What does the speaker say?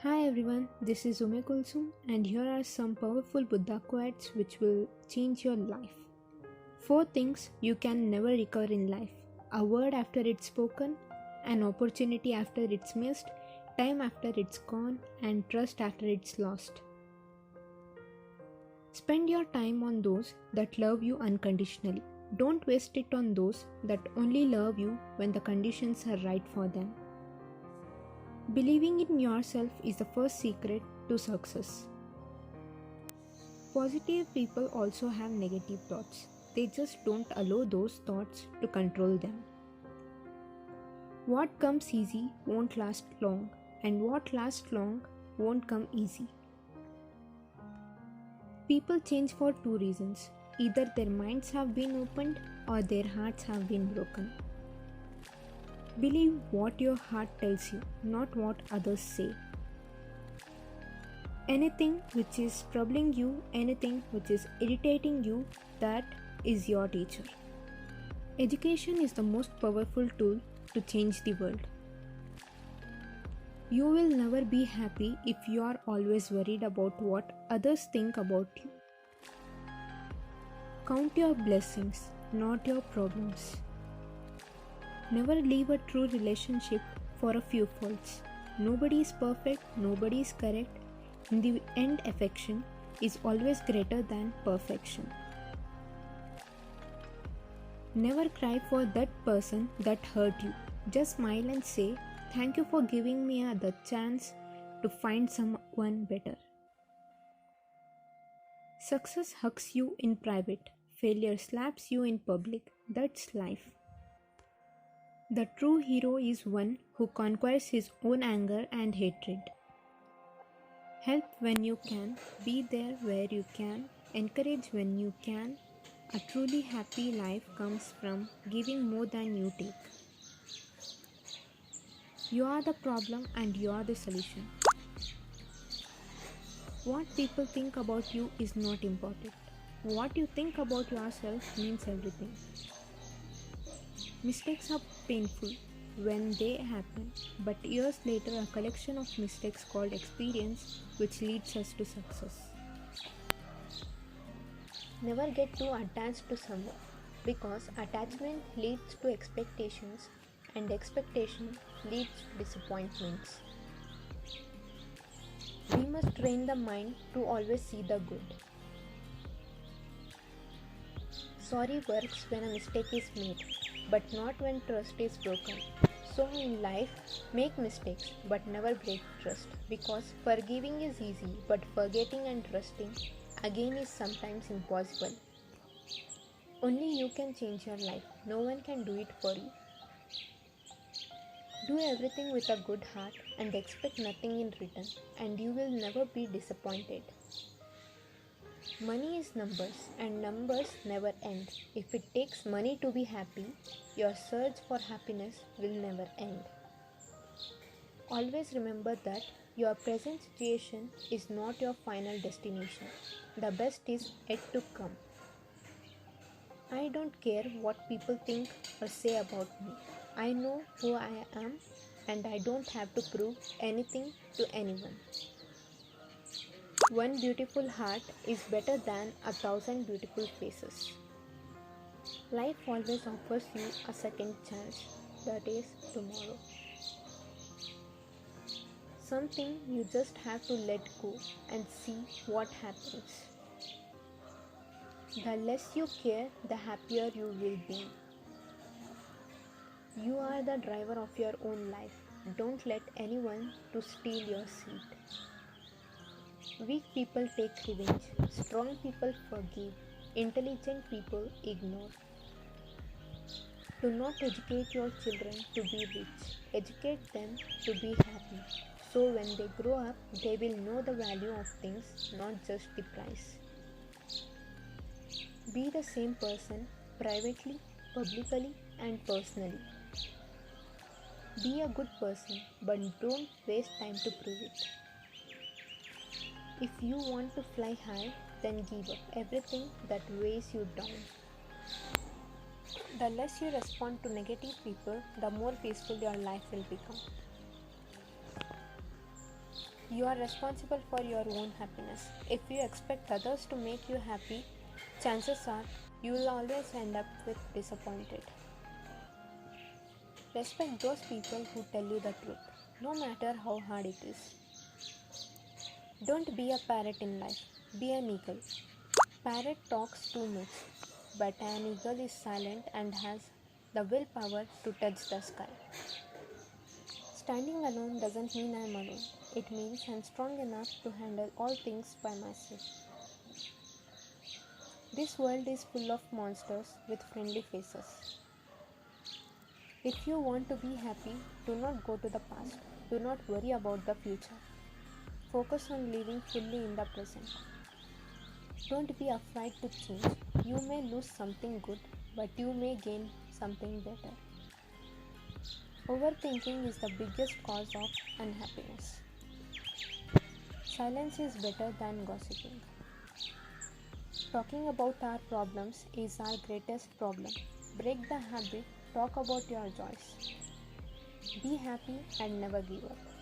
Hi everyone, this is Ume Kulsum, and here are some powerful Buddha quotes which will change your life. 4 things you can never recover in life: a word after it's spoken, an opportunity after it's missed, time after it's gone, and trust after it's lost. Spend your time on those that love you unconditionally. Don't waste it on those that only love you when the conditions are right for them. Believing in yourself is the first secret to success. Positive people also have negative thoughts. They just don't allow those thoughts to control them. What comes easy won't last long, and what lasts long won't come easy. People change for two reasons: either their minds have been opened or their hearts have been broken. Believe what your heart tells you, not what others say. Anything which is troubling you, anything which is irritating you, that is your teacher. Education is the most powerful tool to change the world. You will never be happy if you are always worried about what others think about you. Count your blessings, not your problems. Never leave a true relationship for a few faults. Nobody is perfect, nobody is correct. In the end, affection is always greater than perfection. Never cry for that person that hurt you. Just smile and say, "Thank you for giving me the chance to find someone better." Success hugs you in private. Failure slaps you in public. That's life. The true hero is one who conquers his own anger and hatred. Help when you can, be there where you can, encourage when you can. A truly happy life comes from giving more than you take. You are the problem and you are the solution. What people think about you is not important. What you think about yourself means everything. Mistakes are painful when they happen, but years later, a collection of mistakes called experience which leads us to success. Never get too attached to someone, because attachment leads to expectations and expectation leads to disappointments. We must train the mind to always see the good. Sorry works when a mistake is made, but not when trust is broken. So in life, make mistakes but never break trust, because forgiving is easy but forgetting and trusting again is sometimes impossible. Only you can change your life, no one can do it for you. Do everything with a good heart and expect nothing in return, and you will never be disappointed. Money is numbers, and numbers never end. If it takes money to be happy, your search for happiness will never end. Always remember that your present situation is not your final destination. The best is yet to come. I don't care what people think or say about me. I know who I am, and I don't have to prove anything to anyone. One beautiful heart is better than 1,000 beautiful faces. Life always offers you a second chance, that is tomorrow. Something you just have to let go and see what happens. The less you care, the happier you will be. You are the driver of your own life. Don't let anyone to steal your seat. Weak people take revenge, strong people forgive, intelligent people ignore. Do not educate your children to be rich, educate them to be happy. So when they grow up, they will know the value of things, not just the price. Be the same person privately, publicly, and personally. Be a good person, but don't waste time to prove it. If you want to fly high, then give up everything that weighs you down. The less you respond to negative people, the more peaceful your life will become. You are responsible for your own happiness. If you expect others to make you happy, chances are you will always end up with disappointed. Respect those people who tell you the truth, no matter how hard it is. Don't be a parrot in life, be an eagle. Parrot talks too much, but an eagle is silent and has the willpower to touch the sky. Standing alone doesn't mean I'm alone. It means I'm strong enough to handle all things by myself. This world is full of monsters with friendly faces. If you want to be happy, do not go to the past. Do not worry about the future. Focus on living fully in the present. Don't be afraid to change. You may lose something good, but you may gain something better. Overthinking is the biggest cause of unhappiness. Silence is better than gossiping. Talking about our problems is our greatest problem. Break the habit, talk about your joys. Be happy and never give up.